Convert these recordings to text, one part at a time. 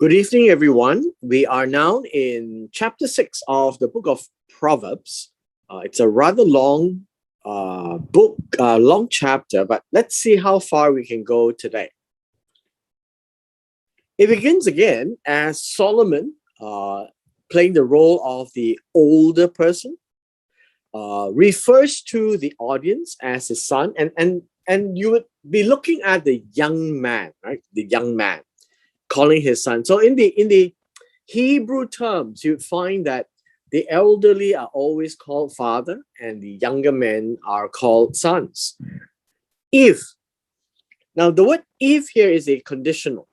Good evening, everyone. We are now in chapter 6 of the book of Proverbs. It's a rather long book, long chapter, but let's see how far we can go today. It begins again as Solomon playing the role of the older person, refers to the audience as his son, and you would be looking at the young man, right? The young man calling his son. So in the Hebrew terms, you'd find that the elderly are always called father and the younger men are called sons. If. Now the word if here is a conditional.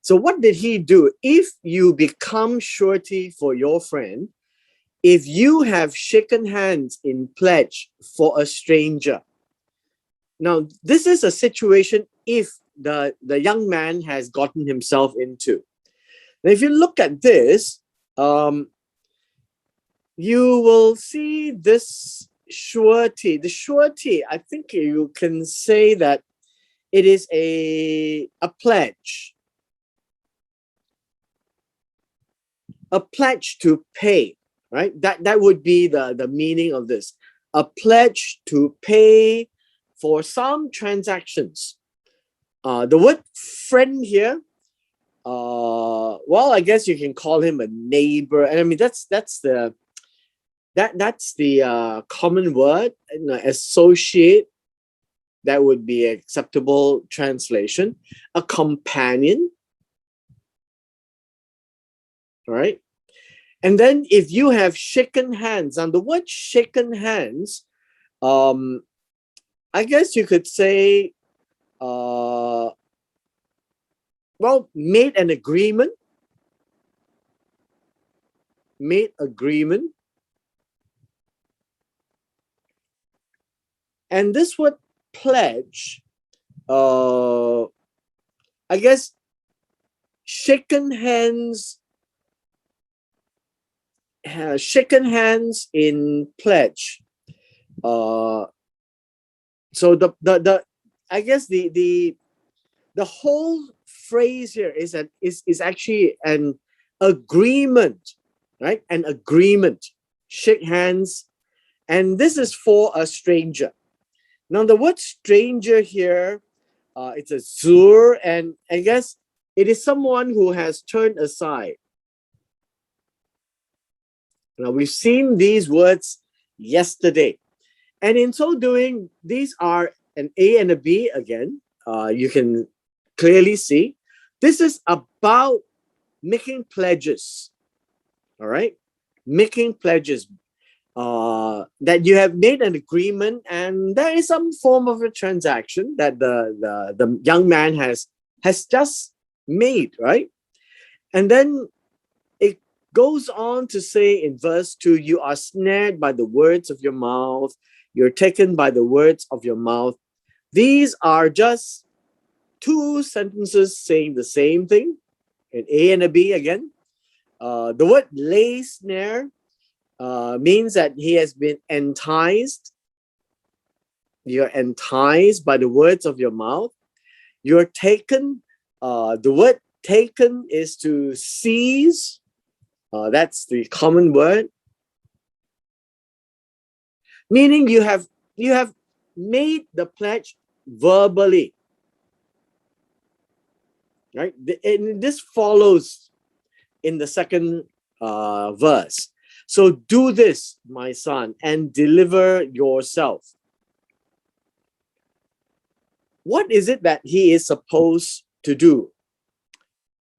So what did he do? If you become surety for your friend, if you have shaken hands in pledge for a stranger. Now, this is a situation if the young man has gotten himself into. Now, if you look at this, you will see this surety. The surety, I think you can say that it is a pledge. A pledge to pay, right? That would be the meaning of this. A pledge to pay for some transactions. The word friend here, well, I guess you can call him a neighbor. And I mean, that's the common word. Associate, that would be acceptable translation. A companion, right? And then if you have shaken hands, and the word shaken hands, I guess you could say, well, made an agreement. Made agreement. And this word pledge, I guess, shaken hands in pledge. So the I guess the whole phrase here is actually an agreement, right? An agreement. Shake hands, and this is for a stranger. Now the word stranger here, it's a zur, and I guess it is someone who has turned aside. Now we've seen these words yesterday. And in so doing, these are an A and a B again. You can clearly see. This is about making pledges. All right? Making pledges. That you have made an agreement and there is some form of a transaction that the young man has just made, right? And then it goes on to say in verse 2, you are snared by the words of your mouth. You're taken by the words of your mouth. These are just two sentences saying the same thing, an A and a B again. The word lay snare means that he has been enticed. You're enticed by the words of your mouth. You're taken. The word taken is to seize. That's the common word. Meaning you have made the pledge verbally, right? And this follows in the second verse. So do this, my son, and deliver yourself. What is it that he is supposed to do?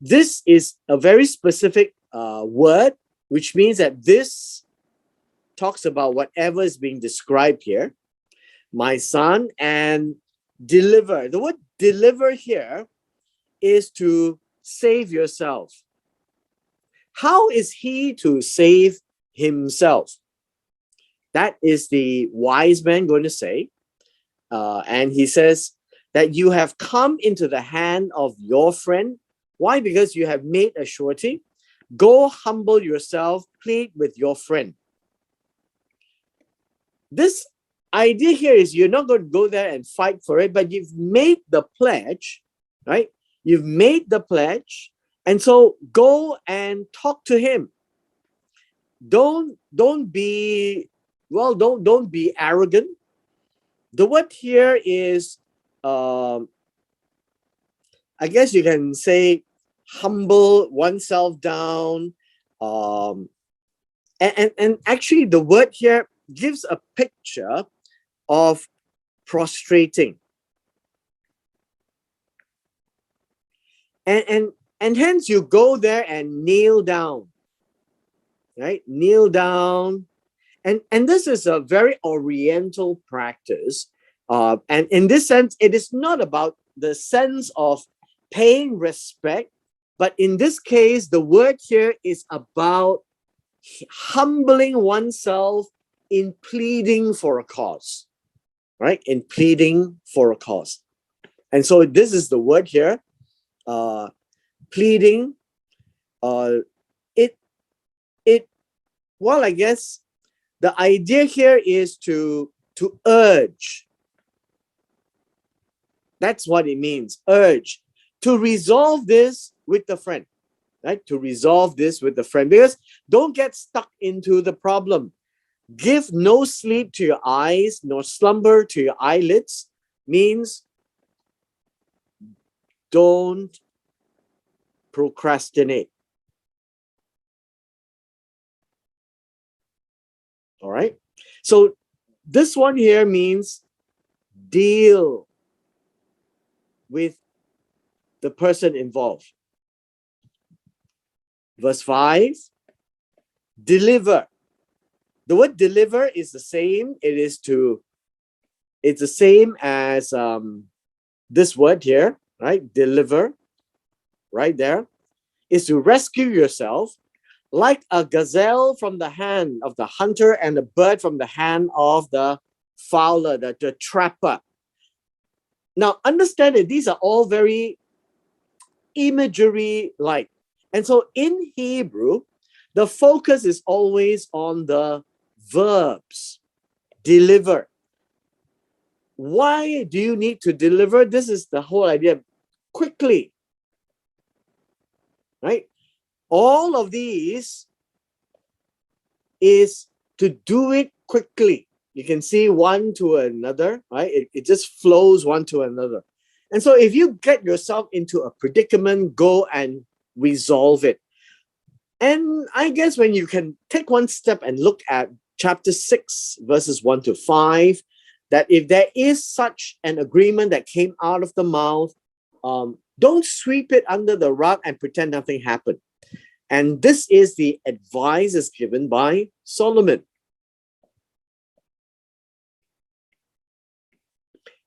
This is a very specific word, which means that this talks about whatever is being described here. My son, and deliver. The word deliver here is to save yourself. How is he to save himself? That is the wise man going to say. And he says that you have come into the hand of your friend. Why? Because you have made a surety. Go humble yourself, plead with your friend. This idea here is you're not going to go there and fight for it, but you've made the pledge, right? You've made the pledge, and so go and talk to him. Don't be don't be arrogant. The word here is, I guess you can say, humble oneself down. And actually, the word here gives a picture of prostrating. And hence you go there and kneel down, right? Kneel down. And this is a very oriental practice. And in this sense, it is not about the sense of paying respect, but in this case, the word here is about humbling oneself in pleading for a cause, right? In pleading for a cause. And so this is the word here, pleading. Well, I guess the idea here is to urge. That's what it means, urge. To resolve this with the friend, right? To resolve this with the friend. Because don't get stuck into the problem. Give no sleep to your eyes, nor slumber to your eyelids, means don't procrastinate. All right. So this one here means deal with the person involved. Verse 5, deliver. The word deliver is the same. It's the same as this word here, right? Deliver, right there, is to rescue yourself like a gazelle from the hand of the hunter and a bird from the hand of the fowler, the trapper. Now, understand that these are all very imagery-like. And so in Hebrew, the focus is always on the verbs. Deliver. Why do you need to deliver? This is the whole idea. Quickly. Right? All of these is to do it quickly. You can see one to another, right? It just flows one to another. And so if you get yourself into a predicament, go and resolve it. And I guess when you can take one step and look at chapter 6, verses 1 to 5, that if there is such an agreement that came out of the mouth, don't sweep it under the rug and pretend nothing happened. And this is the advice is given by Solomon.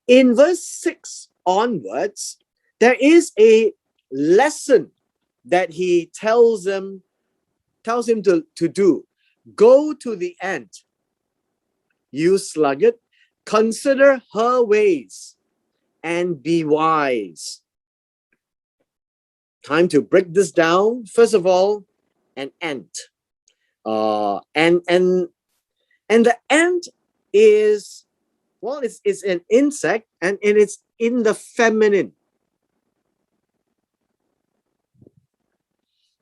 In verse 6 onwards, there is a lesson that he tells him to do. Go to the ant, you sluggard, consider her ways and be wise. Time to break this down. First of all, an ant. And the ant is, well, it's an insect, and it's in the feminine.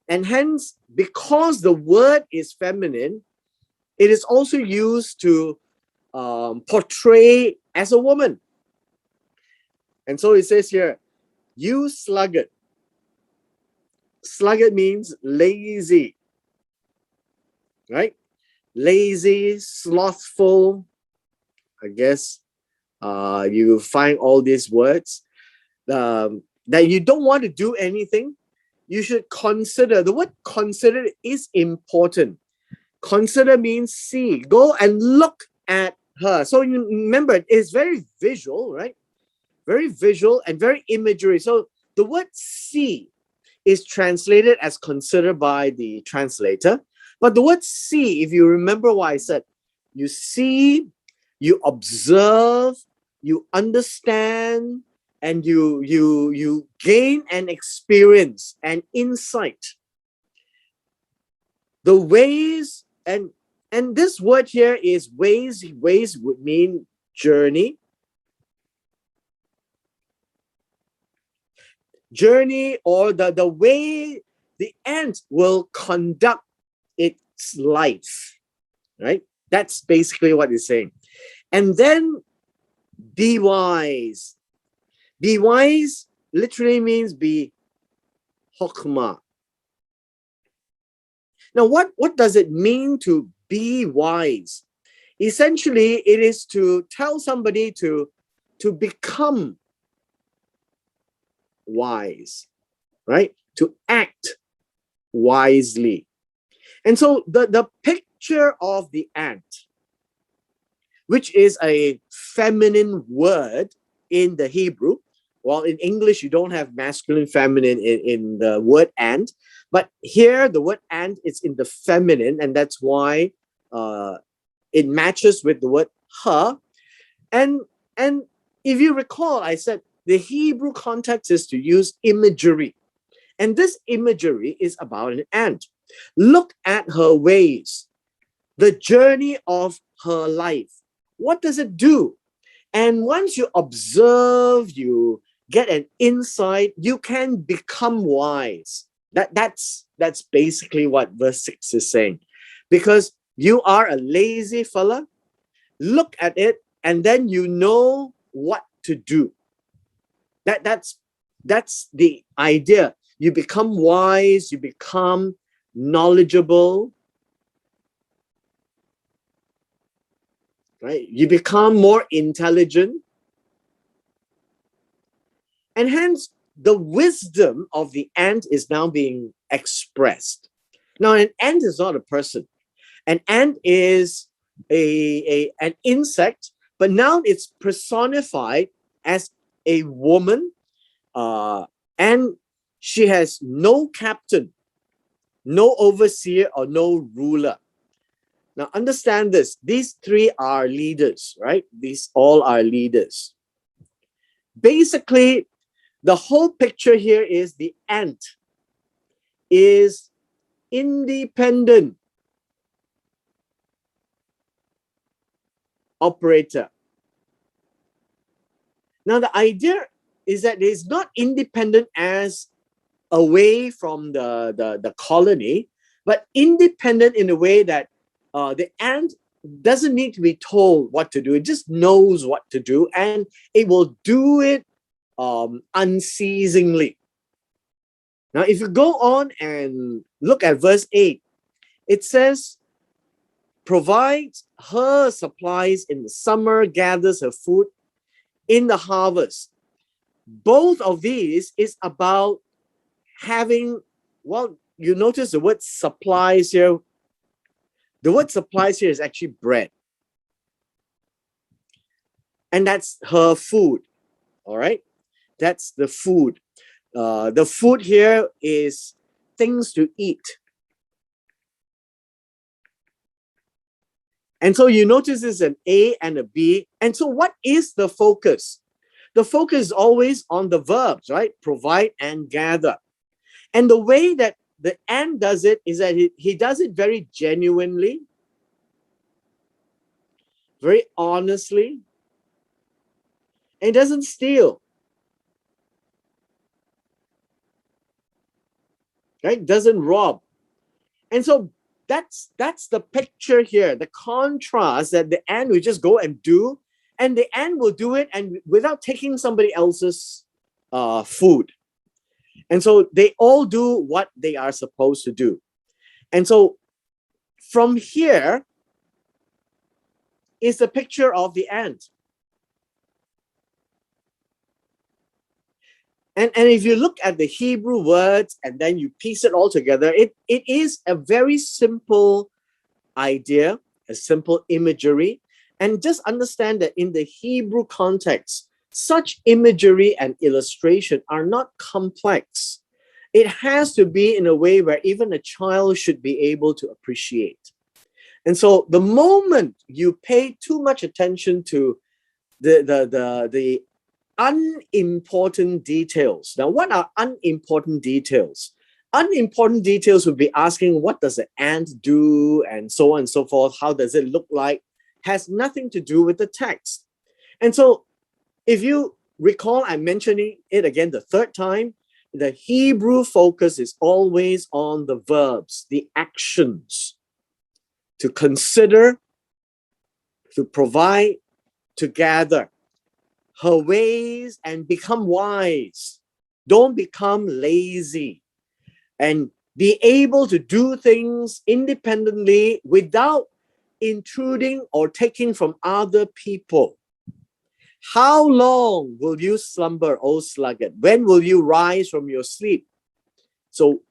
And hence, because the word is feminine, it is also used to portray as a woman. And so it says here, you sluggard. Sluggard means lazy, right? Lazy, slothful. I guess you find all these words that you don't want to do anything. You should consider. The word consider is important. Consider means see. Go and look at her. So you remember, it's very visual, right? Very visual and very imagery. So the word see is translated as consider by the translator. But the word see, if you remember what I said, you see, you observe, you understand, and you gain an experience and insight. The ways, and this word here is ways. Ways would mean journey. Journey, or the way the ant will conduct its life, right? That's basically what it's saying. And then be wise. Be wise literally means be hokmah. Now, what does it mean to be wise? Essentially, it is to tell somebody to become wise, right? To act wisely. And so the picture of the ant, which is a feminine word in the Hebrew. Well, in English, you don't have masculine, feminine in the word ant. But here, the word ant is in the feminine, and that's why it matches with the word her. And if you recall, I said the Hebrew context is to use imagery. And this imagery is about an ant. Look at her ways, the journey of her life. What does it do? And once you observe, you get an insight, you can become wise. That's basically what verse 6 is saying. Because you are a lazy fella, look at it, and then you know what to do. That's the idea. You become wise, you become knowledgeable, right? You become more intelligent. And hence, the wisdom of the ant is now being expressed. Now, an ant is not a person. An ant is an insect, but now it's personified as a woman, and she has no captain, no overseer, or no ruler. Now, understand this. These three are leaders, right? These all are leaders. Basically, the whole picture here is the ant is independent operator. Now, the idea is that it is not independent as away from the colony, but independent in a way that the ant doesn't need to be told what to do. It just knows what to do, and it will do it unceasingly. Now, if you go on and look at verse 8, it says, provides her supplies in the summer, gathers her food in the harvest. Both of these is about having, well, you notice the word supplies here. The word supplies here is actually bread. And that's her food. All right? That's the food. The food here is things to eat. And so you notice there's an A and a B. And so what is the focus? The focus is always on the verbs, right? Provide and gather. And the way that the ant does it is that he does it very genuinely, very honestly, and doesn't steal. Right? Doesn't rob. And so that's the picture here, the contrast that the ant will just go and do, and the ant will do it and without taking somebody else's food. And so they all do what they are supposed to do. And so from here is the picture of the ant. And if you look at the Hebrew words and then you piece it all together, it is a very simple idea, a simple imagery. And just understand that in the Hebrew context, such imagery and illustration are not complex. It has to be in a way where even a child should be able to appreciate. And so the moment you pay too much attention to the unimportant details. Now, what are unimportant details? Unimportant details would be asking, what does the ant do? And so on and so forth. How does it look like? Has nothing to do with the text. And so if you recall, I'm mentioning it again the third time, the Hebrew focus is always on the verbs, the actions, to consider, to provide, to gather her ways and become wise. Don't become lazy, and be able to do things independently without intruding or taking from other people. How long will you slumber, O sluggard? When will you rise from your sleep? So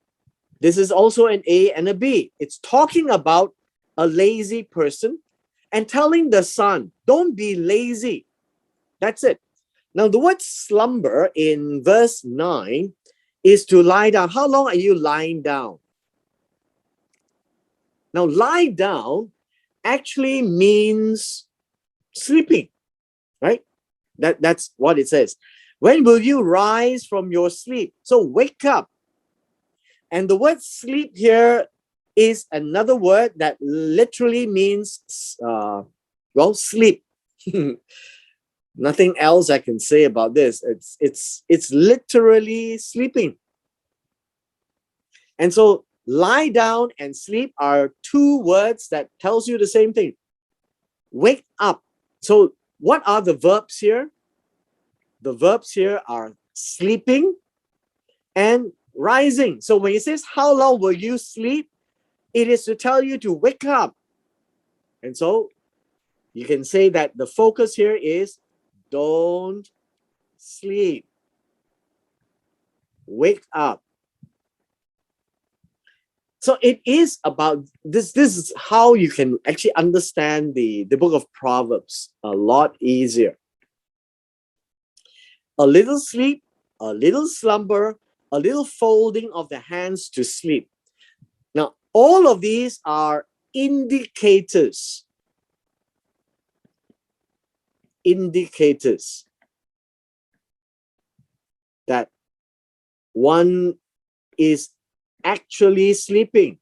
this is also an A and a B. It's talking about a lazy person and telling the son, don't be lazy. That's it. Now, the word slumber in verse 9 is to lie down. How long are you lying down? Now, lie down actually means sleeping, right? That's what it says. When will you rise from your sleep? So wake up. And the word sleep here is another word that literally means, sleep. Nothing else I can say about this. It's literally sleeping. And so lie down and sleep are two words that tells you the same thing. Wake up. So what are the verbs here? The verbs here are sleeping and rising. So when it says, how long will you sleep? It is to tell you to wake up. And so you can say that the focus here is don't sleep. Wake up. So it is about this. This is how you can actually understand the book of Proverbs a lot easier. A little sleep, a little slumber, a little folding of the hands to sleep. Now, all of these are indicators. Indicators that one is actually sleeping.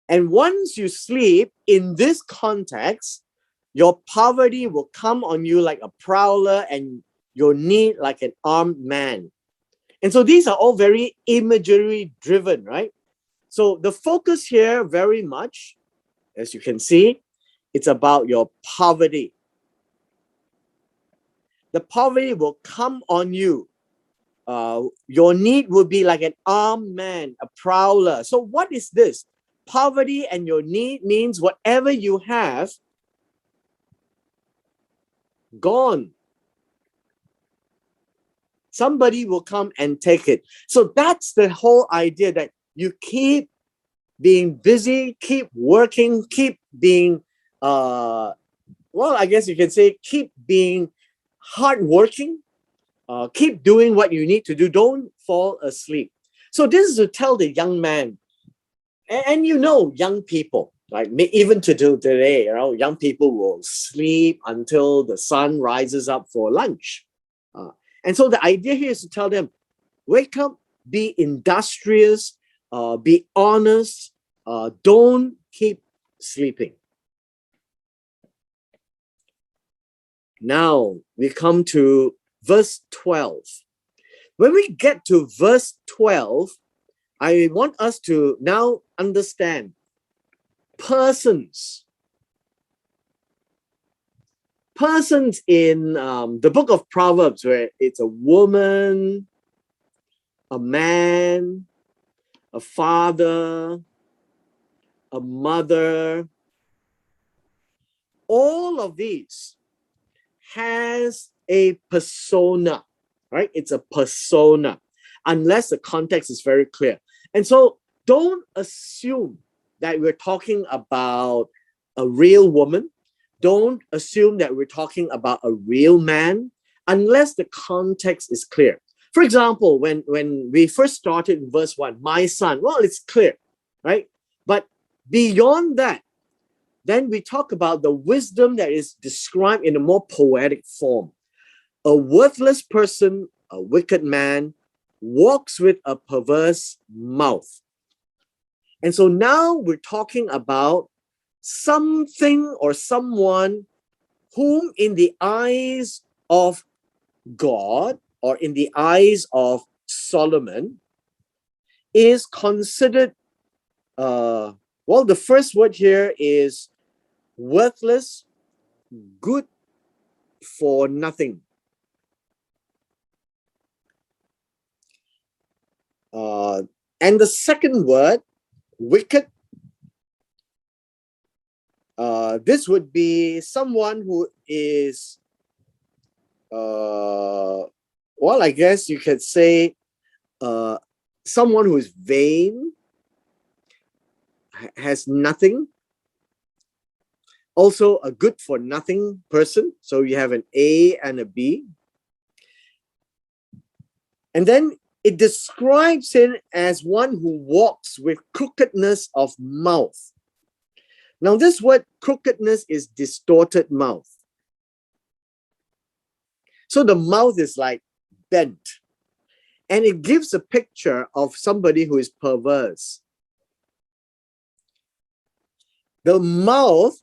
And once you sleep in this context, your poverty will come on you like a prowler and your need like an armed man. And so these are all very imagery driven, right? So the focus here very much, as you can see, it's about your poverty. The poverty will come on you. Your need will be like an armed man, a prowler. So what is this? Poverty and your need means whatever you have, gone. Somebody will come and take it. So that's the whole idea, that you keep being busy, keep working, keep being, I guess you can say, keep being hardworking, keep doing what you need to do. Don't fall asleep. So this is to tell the young man, and young people, like even today, young people will sleep until the sun rises up for lunch. And so the idea here is to tell them, wake up, be industrious, be honest, don't keep sleeping. Now we come to verse 12. When we get to verse 12, I want us to now understand persons. Persons in the book of Proverbs, where it's a woman, a man, a father, a mother. All of these has a persona, right? It's a persona, unless the context is very clear. And so don't assume that we're talking about a real woman. Don't assume that we're talking about a real man, unless the context is clear. For example, when we first started in verse 1, my son, well, it's clear, right? But beyond that, then we talk about the wisdom that is described in a more poetic form. A worthless person, a wicked man, walks with a perverse mouth. And so now we're talking about something or someone whom in the eyes of God or in the eyes of Solomon is considered, well, the first word here is worthless, good for nothing. And the second word, wicked, this would be someone who is, well, I guess you could say someone who is vain, has nothing. Also a good for nothing person. So you have an A and a B. And then it describes him as one who walks with crookedness of mouth. Now this word crookedness is distorted mouth. So the mouth is like bent. And it gives a picture of somebody who is perverse. The mouth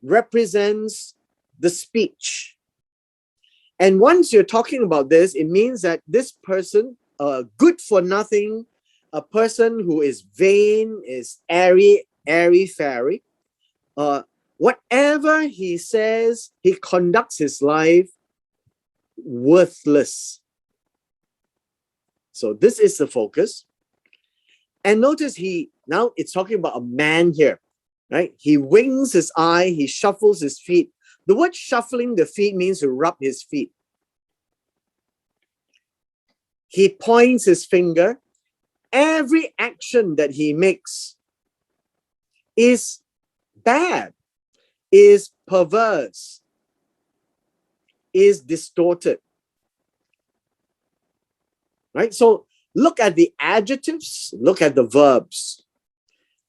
represents the speech. And once you're talking about this, it means that this person, good for nothing, a person who is vain, is airy-fairy, whatever he says, he conducts his life worthless. So this is the focus. And notice now it's talking about a man here, right? He winks his eye, he shuffles his feet. The word shuffling the feet means to rub his feet. He points his finger. Every action that he makes is bad, is perverse, is distorted. Right? So look at the adjectives, look at the verbs.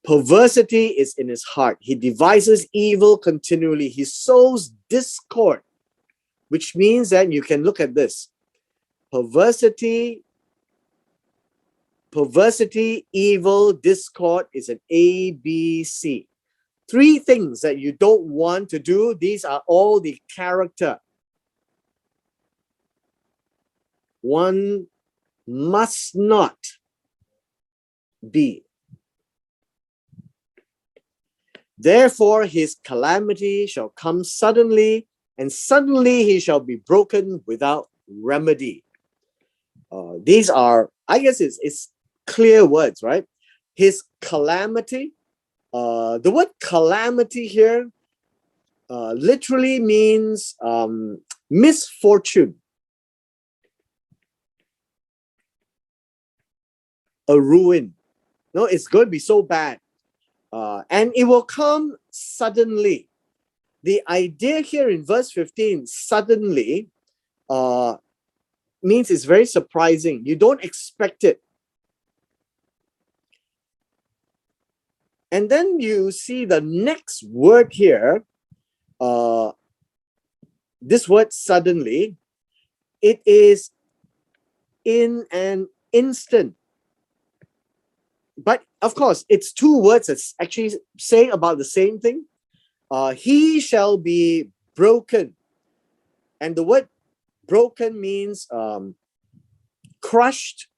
Perversity is in his heart. He devises evil continually. He sows discord, which means that you can look at this. Perversity, evil, discord is an A, B, C. Three things that you don't want to do. These are all the character. One must not be. Therefore, his calamity shall come suddenly, and suddenly he shall be broken without remedy. These are, I guess it's clear words, right? His calamity, the word calamity here literally means misfortune. A ruin. No, it's going to be so bad. And it will come suddenly. The idea here in verse 15, suddenly, means it's very surprising. You don't expect it. And then you see the next word here, this word suddenly, it is in an instant. But of course, it's two words that's actually saying about the same thing. He shall be broken. And the word broken means crushed,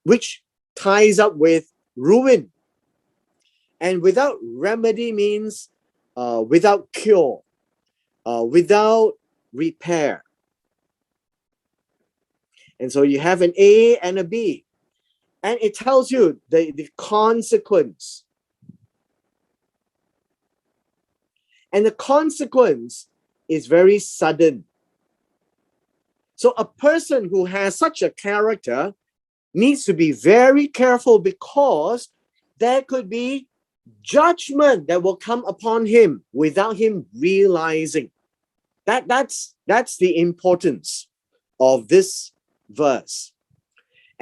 which ties up with ruin. And without remedy means without cure, without repair. And so you have an A and a B. And it tells you the consequence. And the consequence is very sudden. So a person who has such a character needs to be very careful, because there could be judgment that will come upon him without him realizing. That's the importance of this verse.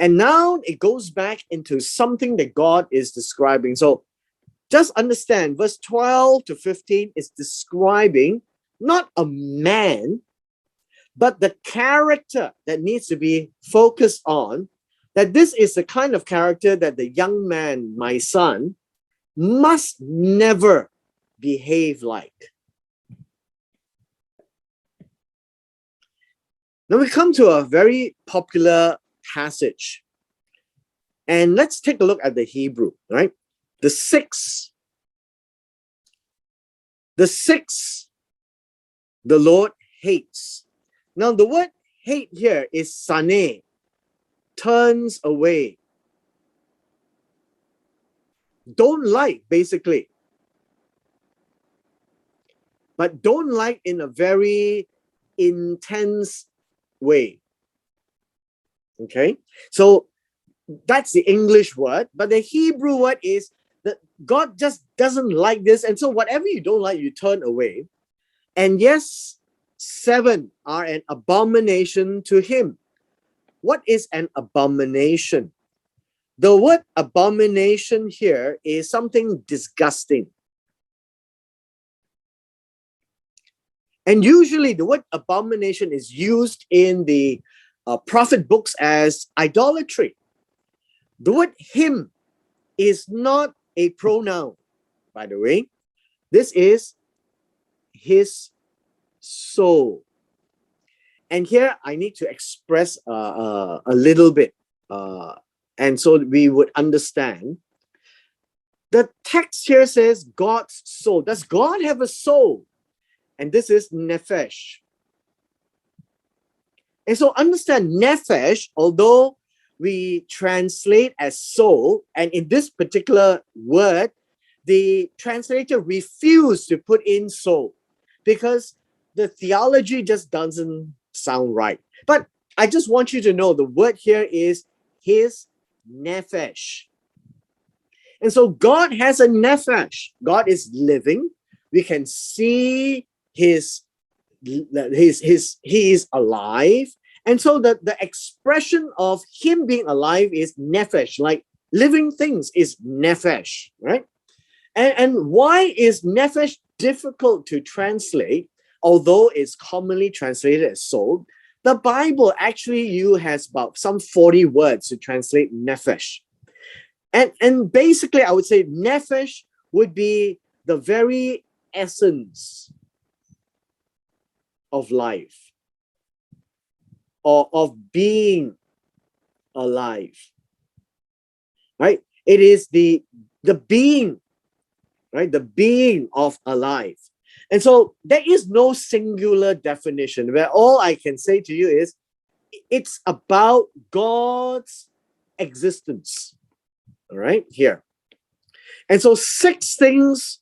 And now it goes back into something that God is describing. So just understand, verse 12 to 15 is describing not a man, but the character that needs to be focused on. That this is the kind of character that the young man, my son, must never behave like. Now we come to a very popular passage. And let's take a look at the Hebrew, right? The six, the Lord hates. Now the word hate here is sane, turns away. Don't like, basically. But don't like in a very intense way. Okay? So that's the English word, but the Hebrew word is that God just doesn't like this. And so whatever you don't like, you turn away. And yes, 7 are an abomination to him. What is an abomination? The word abomination here is something disgusting. And usually the word abomination is used in the prophet books as idolatry. The word him is not a pronoun, by the way. This is his soul. And here I need to express a little bit, and so we would understand. The text here says God's soul. Does God have a soul? And this is nephesh. And so understand nephesh, although we translate as soul, and in this particular word, the translator refused to put in soul because the theology just doesn't sound right. But I just want you to know the word here is his nephesh. And so God has a nephesh. God is living. We can see he is alive. And so the expression of him being alive is nephesh, like living things is nephesh, right? And why is nephesh difficult to translate, although it's commonly translated as soul? The Bible actually has about some 40 words to translate nephesh. And basically, I would say nephesh would be the very essence of life, or of being alive, right? It is the being, right? The being of alive. And so there is no singular definition where all I can say to you is it's about God's existence, all right, here. And so 6 things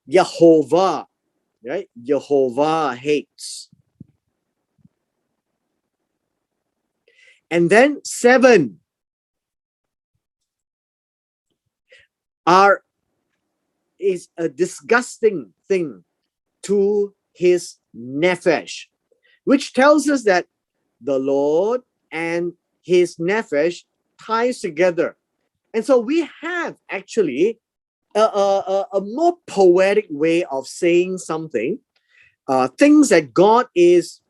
Jehovah, right? Jehovah hates. And then 7 is a disgusting thing to his nephesh, which tells us that the Lord and his nephesh ties together. And so we have actually a more poetic way of saying something, things that God is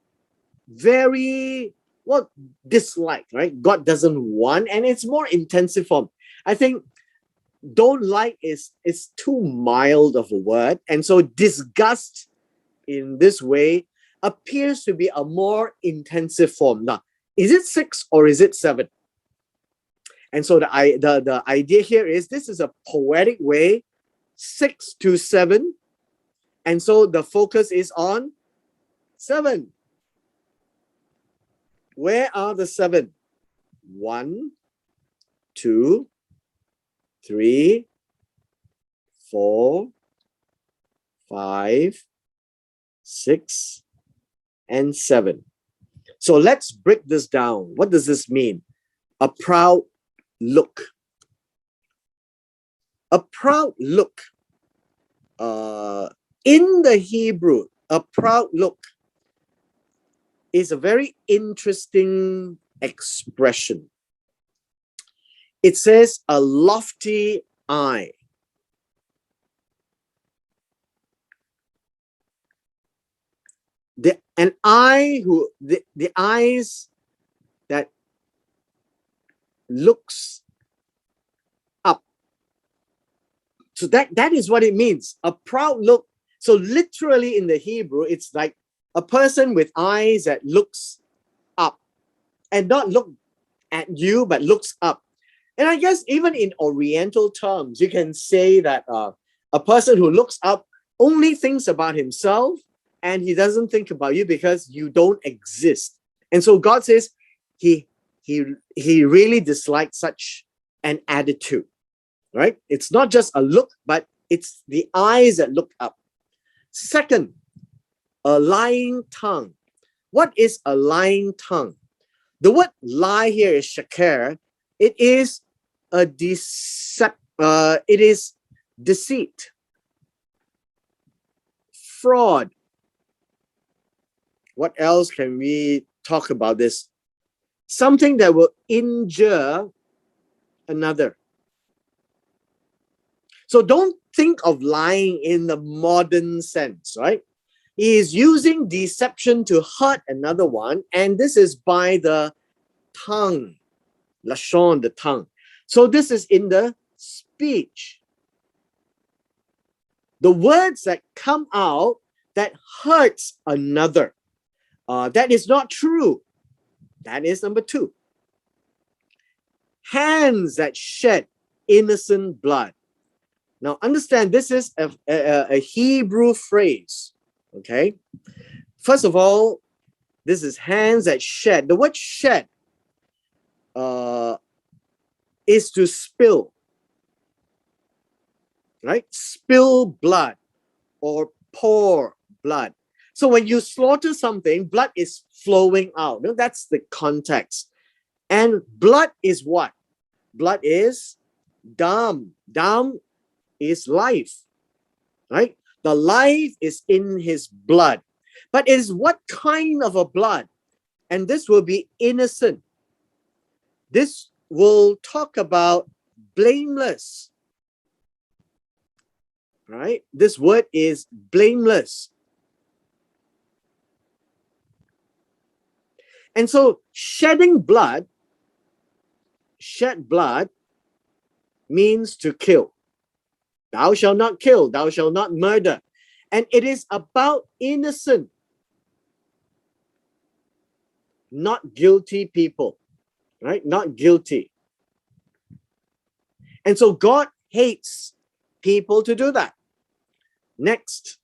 very disliked, right? God doesn't want, and it's more intensive form. I think don't like is too mild of a word, and so disgust in this way appears to be a more intensive form. Now, is it 6 or is it 7? And so the idea here is this is a poetic way, 6 to 7, and so the focus is on 7. Where are the 7? 1, 2, 3, 4, 5, 6, and 7. So let's break this down. What does this mean? A proud look. A proud look. In the Hebrew, a proud look is a very interesting expression. It says a lofty eye. The eyes that looks up, So that is what it means. A proud look. So literally in the Hebrew, it's like a person with eyes that looks up and not look at you, but looks up. And I guess even in Oriental terms, you can say that a person who looks up only thinks about himself and he doesn't think about you because you don't exist. And so God says he really dislikes such an attitude, right? It's not just a look, but it's the eyes that look up. Second, a lying tongue. What is a lying tongue? The word lie here is shakar. It is a it is deceit, fraud. What else can we talk about this? Something that will injure another. So don't think of lying in the modern sense, right? He is using deception to hurt another one, and this is by the tongue, lashon, the tongue. So this is in the speech. The words that come out that hurts another. That is not true. That is number 2. Hands that shed innocent blood. Now understand, this is a Hebrew phrase. Okay. First of all, this is hands that shed. The word shed is to spill. Right? Spill blood or pour blood. So when you slaughter something, blood is flowing out. No, that's the context. And blood is what? Blood is dam. Dam is life. Right? The life is in his blood. But it is what kind of a blood? And this will be innocent. This will talk about blameless. Right? This word is blameless. And so shedding blood, shed blood means to kill. Thou shalt not kill, thou shalt not murder. And it is about innocent, not guilty people, right? Not guilty. And so God hates people to do that. Next,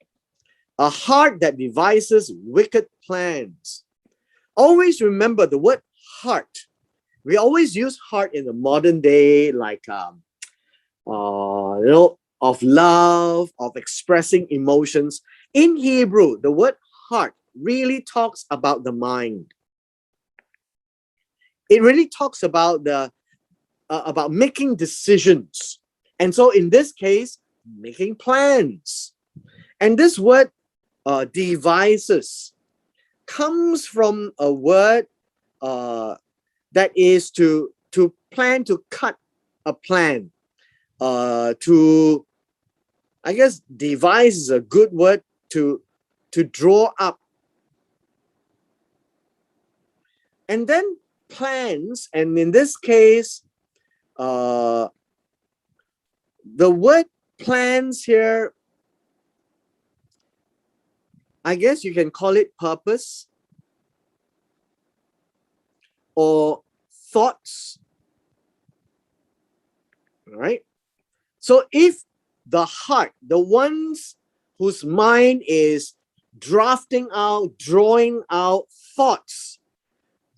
a heart that devises wicked plans. Always remember the word heart. We always use heart in the modern day, like of love, of expressing emotions. In Hebrew, the word heart really talks about the mind. It really talks about about making decisions. And so in this case, making plans. And this word devises comes from a word that is to plan, to cut a plan. I guess devise is a good word to draw up. And then plans, and in this case, the word plans here, I guess you can call it purpose or thoughts. All right. So if the heart, the ones whose mind is drafting out, drawing out thoughts,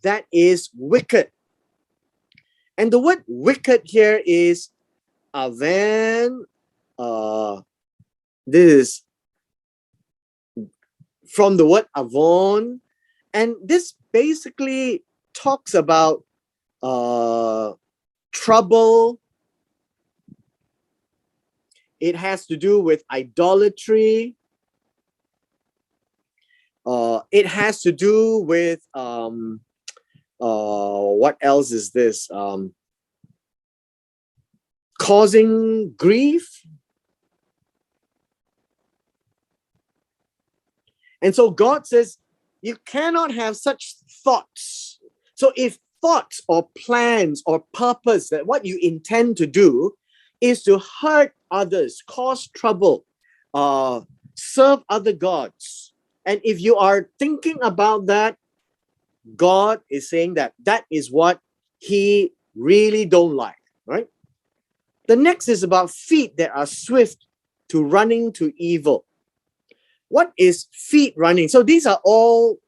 that is wicked. And the word wicked here is avan. This is from the word avon. And this basically talks about trouble. It has to do with idolatry. It has to do with what else is this? Causing grief. And so God says, you cannot have such thoughts. So if thoughts or plans or purpose that what you intend to do is to hurt others, cause trouble, serve other gods. And if you are thinking about that, God is saying that that is what he really don't like, right? The next is about feet that are swift to running to evil. What is feet running? So these are all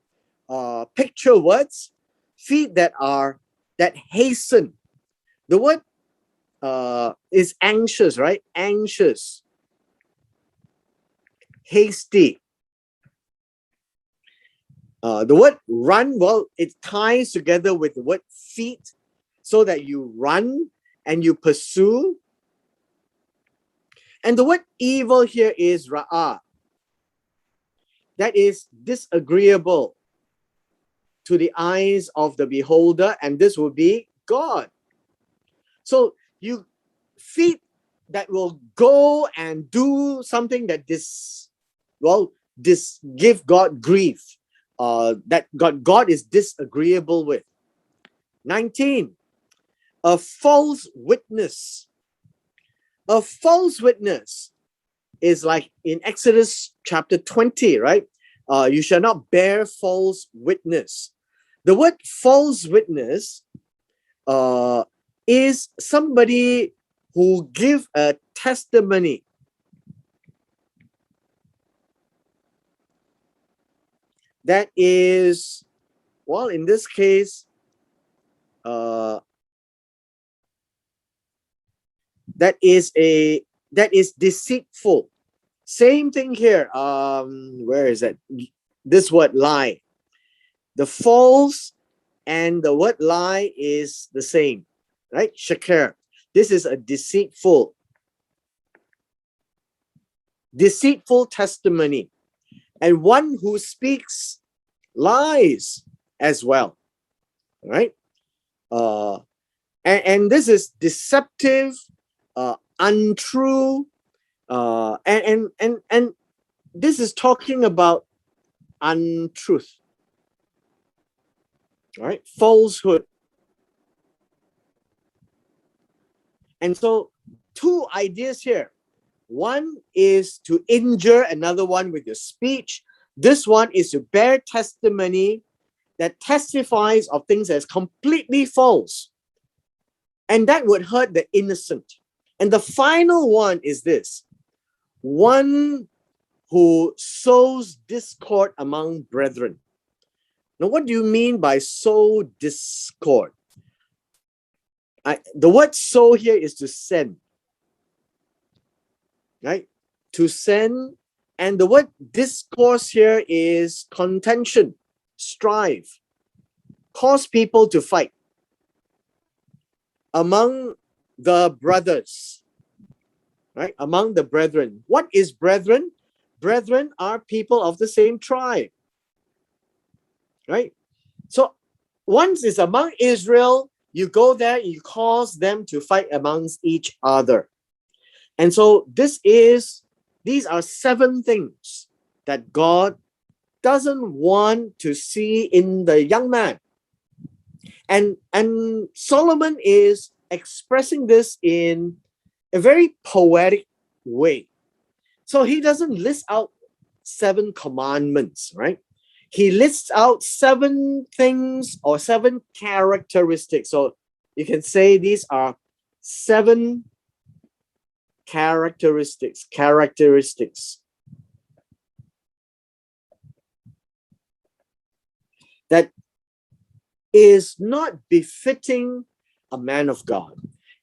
picture words. Feet that hasten. The word is anxious, right? Anxious, hasty. The word run, well, it ties together with the word feet, so that you run and you pursue. And the word evil here is ra'ah. That is disagreeable to the eyes of the beholder, and this will be God. So you feet that will go and do something that give God grief, that God is disagreeable with. 19, a false witness. A false witness is like in Exodus chapter 20, right? You shall not bear false witness. The word false witness is somebody who give a testimony that is, well, in this case, that is deceitful. Same thing here. Where is that? This word lie. The false and the word lie is the same, right? Shakir. This is a deceitful testimony, and one who speaks lies as well, right? And this is deceptive, untrue, and this is talking about untruth, right? Falsehood. And so two ideas here. One is to injure another one with your speech. This one is to bear testimony that testifies of things that is completely false, and that would hurt the innocent. And the final one is this: one who sows discord among brethren. Now, what do you mean by sow discord? The word sow here is to send, right? To send. And the word discourse here is contention, strive, cause people to fight among the brothers, right? Among the brethren. What is brethren? Brethren are people of the same tribe, right? So once it's among Israel, you go there, you cause them to fight amongst each other. And so these are 7 things that God doesn't want to see in the young man. And Solomon is expressing this in a very poetic way. So he doesn't list out 7 commandments, right? He lists out 7 things or 7 characteristics. So you can say these are 7 characteristics that is not befitting a man of God.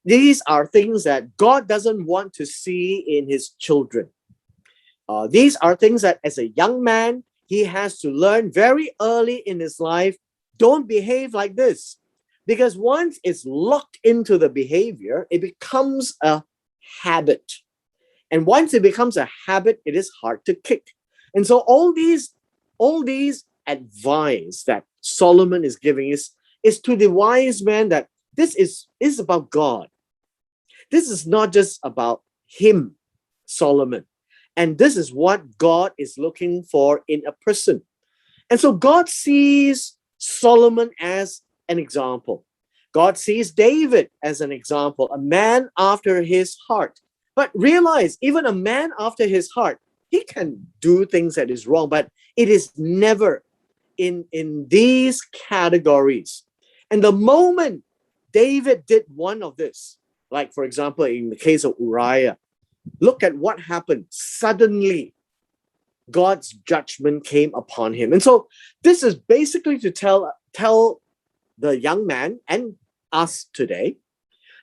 These are things that God doesn't want to see in his children. These are things that as a young man, he has to learn very early in his life. Don't behave like this. Because once it's locked into the behavior, it becomes a habit. And once it becomes a habit, it is hard to kick. And so all these advice that Solomon is giving is to the wise man, that this is about God. This is not just about him, Solomon. And this is what God is looking for in a person. And so God sees Solomon as an example. God sees David as an example, a man after his heart, But realize, even a man after his heart, he can do things that is wrong, but it is never in these categories. And the moment David did one of this, like for example, in the case of Uriah, look at what happened. Suddenly, God's judgment came upon him. And so this is basically to tell the young man and us today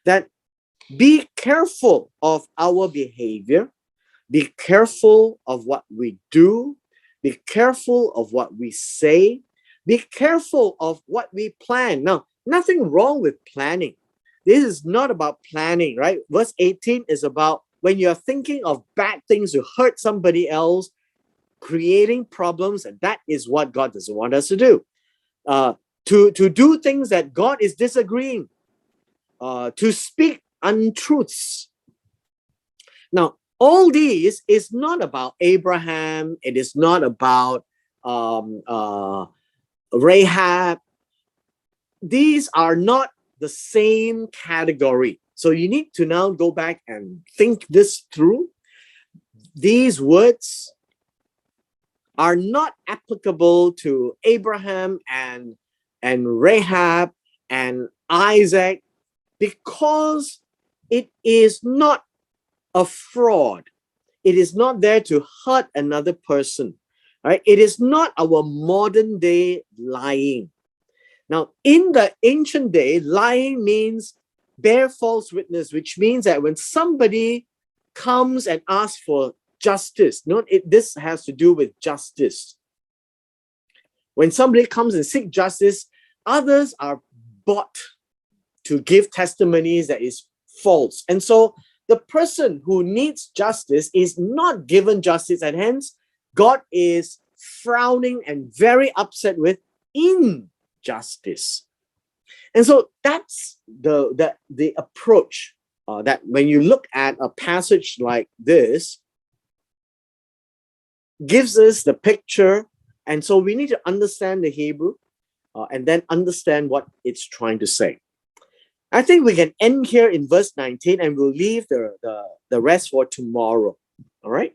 that be careful of our behavior, be careful of what we do, be careful of what we say, be careful of what we plan. Now, nothing wrong with planning. This is not about planning, right? Verse 18 is about when you're thinking of bad things to hurt somebody else, creating problems, and that is what God doesn't want us to do. To do things that God is disagreeing, to speak untruths. Now, all these is not about Abraham. It is not about Rahab. These are not the same category. So you need to now go back and think this through. These words are not applicable to Abraham and Rahab and Isaac, because it is not a fraud. It is not there to hurt another person. Right? It is not our modern day lying. Now, in the ancient day, lying means bear false witness, which means that when somebody comes and asks for justice, this has to do with justice. When somebody comes and seeks justice, others are bought to give testimonies that is false. And so the person who needs justice is not given justice, and hence God is frowning and very upset with injustice. And so that's the approach that when you look at a passage like this, gives us the picture. And so we need to understand the Hebrew and then understand what it's trying to say. I think we can end here in verse 19, and we'll leave the rest for tomorrow. All right?